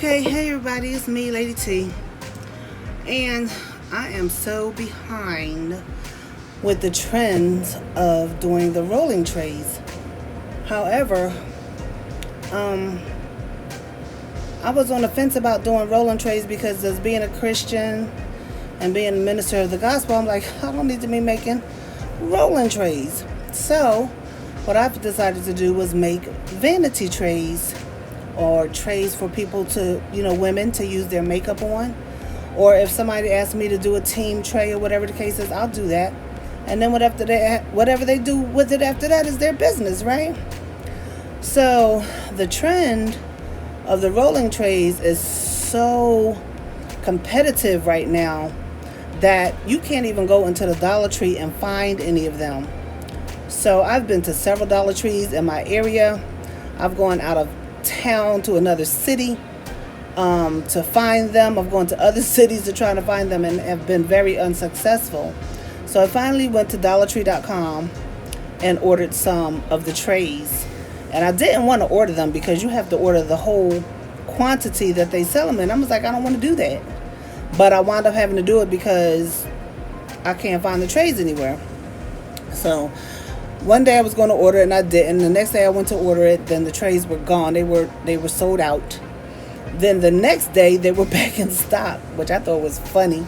Okay, hey everybody, it's me, Lady T, and I am so behind with the trends of doing the rolling trays. However, I was on the fence about doing rolling trays because as being a Christian and being a minister of the gospel, I'm like, I don't need to be making rolling trays. So, what I've decided to do was make vanity trays or trays for people to, women to use their makeup on. Or if somebody asks me to do a team tray or whatever the case is, I'll do that. And then whatever they do with it after that is their business, right? So the trend of the rolling trays is so competitive right now that you can't even go into the Dollar Tree and find any of them. So I've been to several Dollar Trees in my area. I've gone out of town to another city to find them. I've gone to other cities to try to find them and have been very unsuccessful. So I finally went to dollartree.com and ordered some of the trays. And I didn't want to order them because you have to order the whole quantity that they sell them in. I was like, I don't want to do that. But I wound up having to do it because I can't find the trays anywhere. So one day I was going to order it and I didn't. The next day I went to order it, then the trays were gone. They were sold out. Then the next day they were back in stock, which I thought was funny.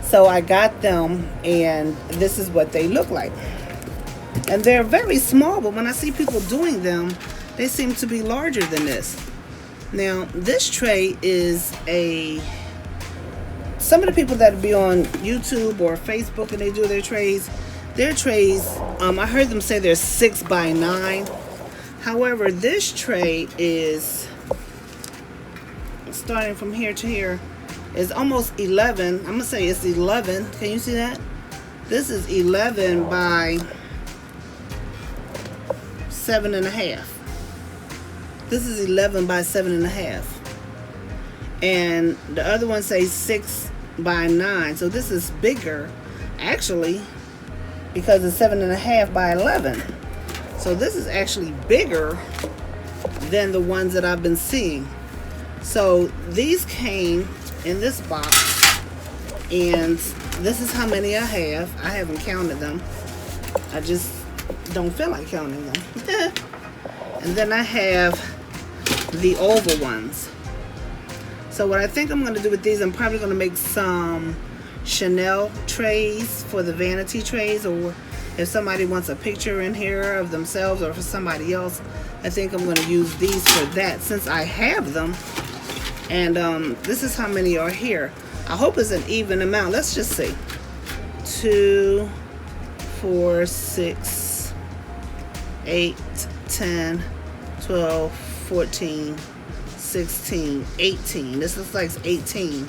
So I got them and this is what they look like. And they're very small, but when I see people doing them, they seem to be larger than this. Now, this tray is some of the people that be on YouTube or Facebook and they do their trays, I heard them say they're 6 by 9. However, this tray is starting from here to here is almost 11. I'm gonna say it's 11. Can you see that? This is 11 by 7.5. This is 11 by 7.5. And the other one says 6 by 9. So this is bigger, actually, because it's 7.5 by 11. So this is actually bigger than the ones that I've been seeing. So these came in this box, and this is how many I have. I haven't counted them. I just don't feel like counting them. And then I have the oval ones. So what I think I'm going to do with these, I'm probably going to make some Chanel trays for the vanity trays, or if somebody wants a picture in here of themselves or for somebody else, I think I'm going to use these for that since I have them. And this is how many are here. I hope it's an even amount. Let's just see. 2, 4, 6, 8, 10, 12, 14, 16, 18. This looks like 18.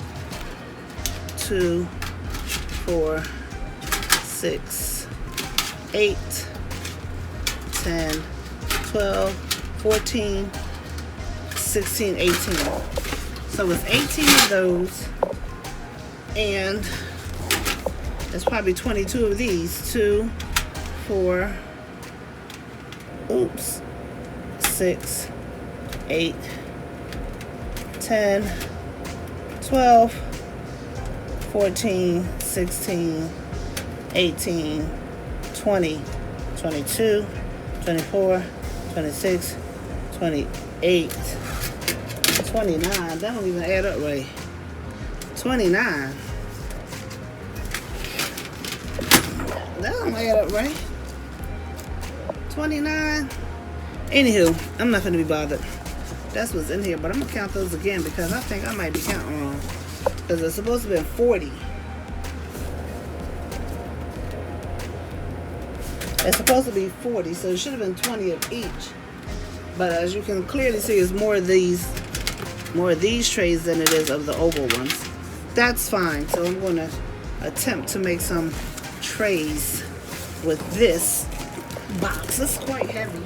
2, 4, 6, 8, 10, 12, 14, 16, 18. So it's 18 of those, and there's probably 22 of these. 2, 4, 6, 8, 10, 12, 14, 16, 18, 20, 22, 24, 26, 28, 29. That don't even add up right. 29. That don't add up right. 29. Anywho, I'm not going to be bothered. That's what's in here, but I'm going to count those again because I think I might be counting wrong. Because it's supposed to be 40. It's supposed to be 40, so it should have been 20 of each. But as you can clearly see, it's more of these trays than it is of the oval ones. That's fine. So I'm going to attempt to make some trays with this box. It's quite heavy.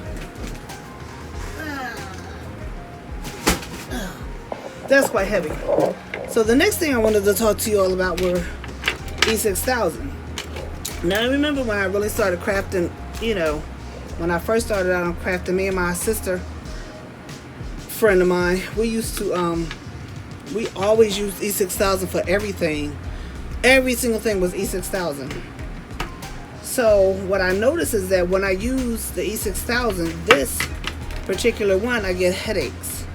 That's quite heavy. So the next thing I wanted to talk to you all about were E6000. Now I remember when I really started crafting, when I first started out on crafting, me and my sister friend of mine, we used to We always used E6000 for everything. Every single thing was E6000. So what I noticed is that when I use the E6000, this particular one, I get headaches.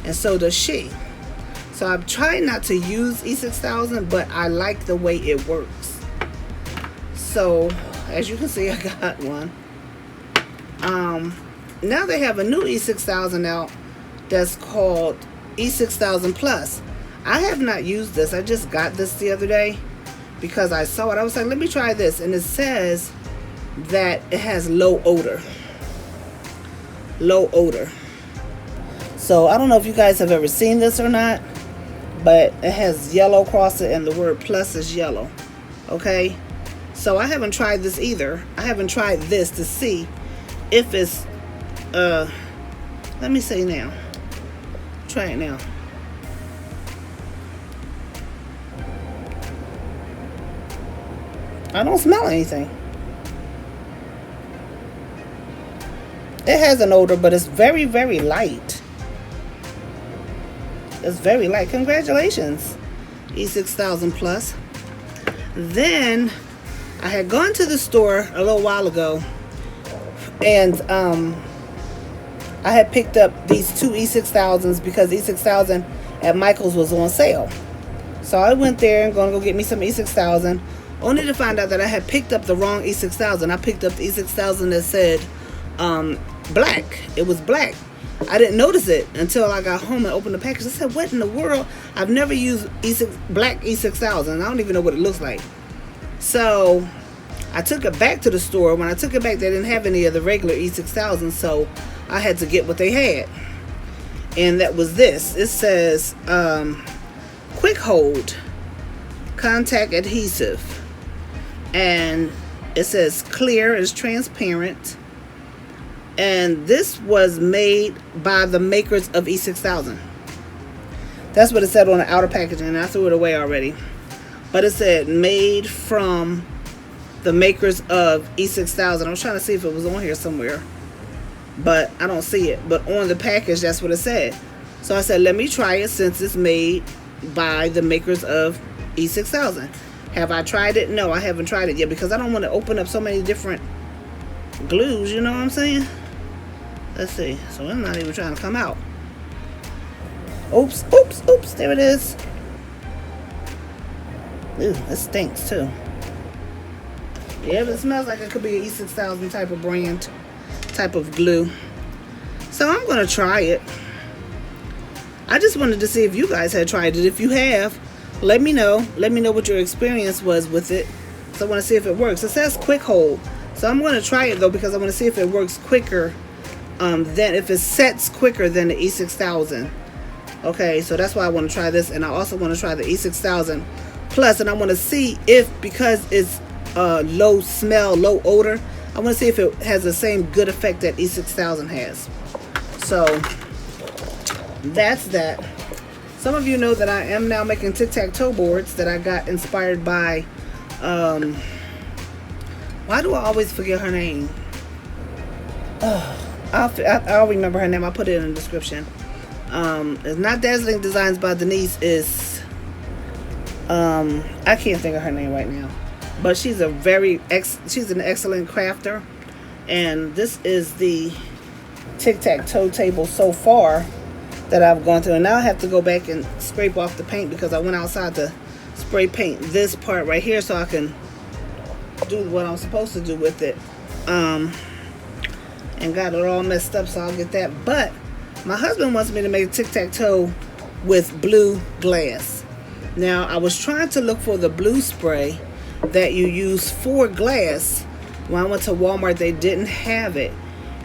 And so does she. So I'm trying not to use E6000, but I like the way it works. So as you can see, I got one. Now they have a new E6000 out that's called E6000 Plus. I have not used this. I just got this the other day because I saw it. I was like, let me try this. And it says that it has low odor. Low odor. So I don't know if you guys have ever seen this or not, but it has yellow across it and the word plus is yellow. Okay? So I haven't tried this either. I haven't tried this to see if it's, let me see now. Try it now. I don't smell anything. It has an odor, but it's very, very light. It's very light. Congratulations, E6000 Plus. Then I had gone to the store a little while ago, and I had picked up these two E6000s because E6000 at Michael's was on sale. So I went there and going to go get me some E6000, only to find out that I had picked up the wrong E6000. I picked up the E6000 that said black. It was black. I didn't notice it until I got home and opened the package. I said, what in the world? I've never used black E6000. I don't even know what it looks like. So I took it back to the store. When I took it back, they didn't have any of the regular E6000, so I had to get what they had. And that was this. It says quick hold contact adhesive. And it says clear, it's transparent. And this was made by the makers of E6000. That's what it said on the outer packaging, and I threw it away already. But it said made from the makers of E6000. I was trying to see if it was on here somewhere, but I don't see it. But on the package, that's what it said. So I said, let me try it since it's made by the makers of E6000. Have I tried it? No, I haven't tried it yet because I don't want to open up so many different glues, you know what I'm saying? Let's see. So I'm not even trying to come out. Oops, oops, oops. There it is. Ooh, it stinks too. Yeah, but it smells like it could be an E6000 type of brand, type of glue. So I'm going to try it. I just wanted to see if you guys had tried it. If you have, let me know. Let me know what your experience was with it. So I want to see if it works. It says quick hold. So I'm going to try it though because I want to see if it works quicker than, if it sets quicker than the E6000. Okay, so that's why I want to try this. And I also want to try the E6000 Plus. And I want to see if, because it's low smell, low odor, I want to see if it has the same good effect that E6000 has. So that's that. Some of you know that I am now making tic-tac-toe boards that I got inspired by, why do I always forget her name? I'll remember her name. I'll put it in the description. It's not Dazzling Designs by Denise. It's, I can't think of her name right now. But she's an excellent crafter. And this is the tic-tac-toe table so far that I've gone through. And now I have to go back and scrape off the paint because I went outside to spray paint this part right here so I can do what I'm supposed to do with it. And got it all messed up, so I'll get that. But my husband wants me to make a tic-tac-toe with blue glass. Now, I was trying to look for the blue spray that you use for glass. When I went to Walmart, they didn't have it.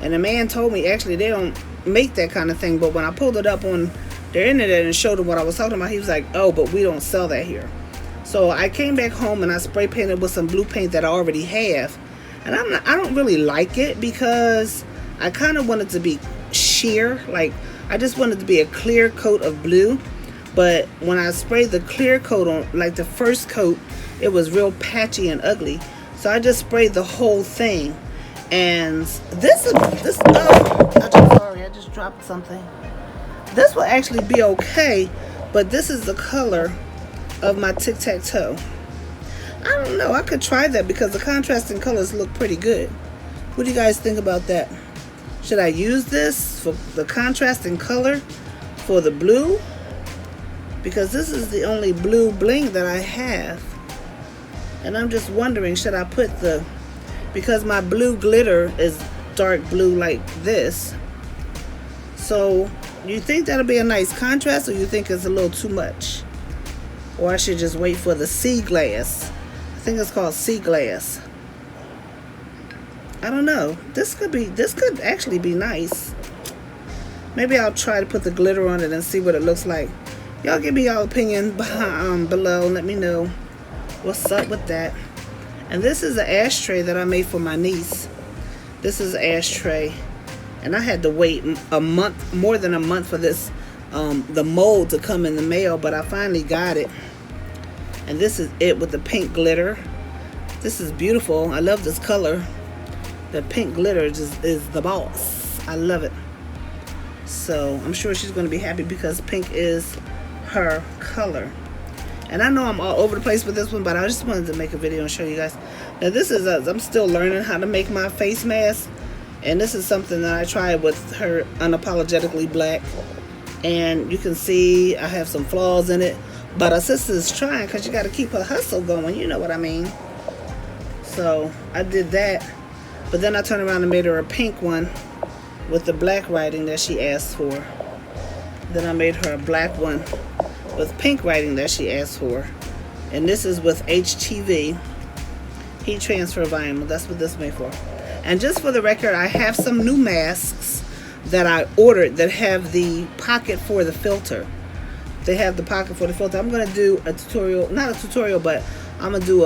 And the man told me, actually, they don't make that kind of thing. But when I pulled it up on their internet and showed him what I was talking about, he was like, oh, but we don't sell that here. So I came back home and I spray painted with some blue paint that I already have. And I don't really like it because I kind of want it to be sheer. Like, I just want it to be a clear coat of blue. But when I sprayed the clear coat on, like the first coat, it was real patchy and ugly. So I just sprayed the whole thing. And sorry, I just dropped something. This will actually be okay But this is the color of my tic-tac-toe. I don't know. I could try that because the contrasting colors look pretty good. What do you guys think about that? Should I use this for the contrasting color for the blue? Because this is the only blue bling that I have. And I'm just wondering, should I put because my blue glitter is dark blue like this. So, you think that'll be a nice contrast, or you think it's a little too much? Or I should just wait for the sea glass. I think it's called sea glass. I don't know. This could actually be nice. Maybe I'll try to put the glitter on it and see what it looks like. Y'all give me y'all opinion below. Let me know what's up with that. And this is an ashtray that I made for my niece. This is an ashtray. And I had to wait a month, more than a month for this, the mold to come in the mail. But I finally got it. And this is it with the pink glitter. This is beautiful. I love this color. The pink glitter just is the boss. I love it. So I'm sure she's going to be happy because pink is her color. And I know I'm all over the place with this one, but I just wanted to make a video and show you guys. Now this is I'm still learning how to make my face mask. And this is something that I tried with her Unapologetically Black. And you can see I have some flaws in it. But her sister's trying because you got to keep her hustle going. You know what I mean. So I did that. But then I turned around and made her a pink one with the black writing that she asked for. Then I made her a black one with pink writing that she asked for. And this is with HTV, heat transfer vinyl. That's what this is made for. And just for the record, I have some new masks that I ordered that have the pocket for the filter. They have the pocket for the filter. I'm going to do a tutorial, not a tutorial, but I'm going to do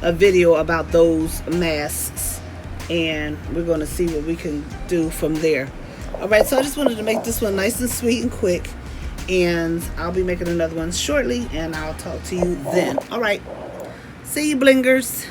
a video about those masks, and we're going to see what we can do from there. Alright, so I just wanted to make this one nice and sweet and quick, and I'll be making another one shortly, and I'll talk to you then. Alright, see you blingers.